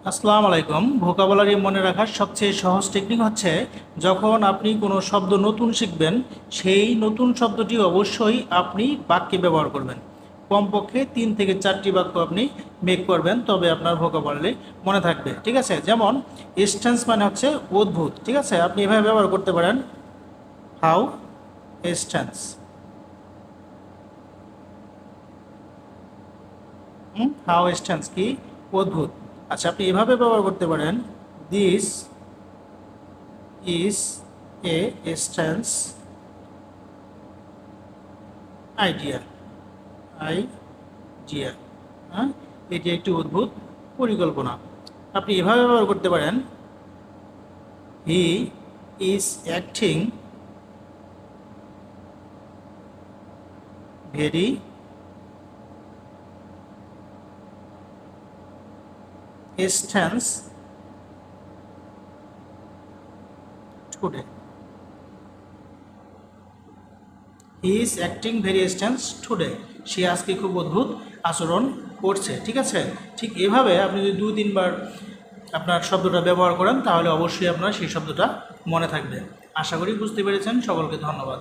আসসালামু আলাইকুম। ভোকাবুলারি মনে রাখার সবচেয়ে সহজ টেকনিক হচ্ছে যখন আপনি কোনো শব্দ নতুন শিখবেন, সেই নতুন শব্দটি অবশ্যই আপনি বাক্যে ব্যবহার করবেন। কমপক্ষে 3 থেকে 4টি বাক্য আপনি মেক করবেন, তবে আপনার ভোকাবুলারি মনে থাকবে। ঠিক আছে? যেমন স্ট্যান্স মানে হচ্ছে অদ্ভুত। ঠিক আছে? আপনি এভাবে ব্যবহার করতে পারেন, হাউ স্ট্যান্স। হাউ স্ট্যান্স কি? অদ্ভুত। আচ্ছা, আপনি এভাবে ব্যবহার করতে পারেন, this is a stance idea. Idea, হ্যাঁ, এটি একটি অদ্ভুত পরিকল্পনা। আপনি এভাবে ব্যবহার করতে পারেন, he is acting very stance today. He is acting very stance today. সে আজকে খুব অদ্ভুত আচরণ করছে। ঠিক আছে? ঠিক এভাবে আপনি যদি 2-3 বার আপনার শব্দটা ব্যবহার করেন, তাহলে অবশ্যই আপনার সেই শব্দটা মনে থাকবে। আশা করি বুঝতে পেরেছেন। সকলকে ধন্যবাদ।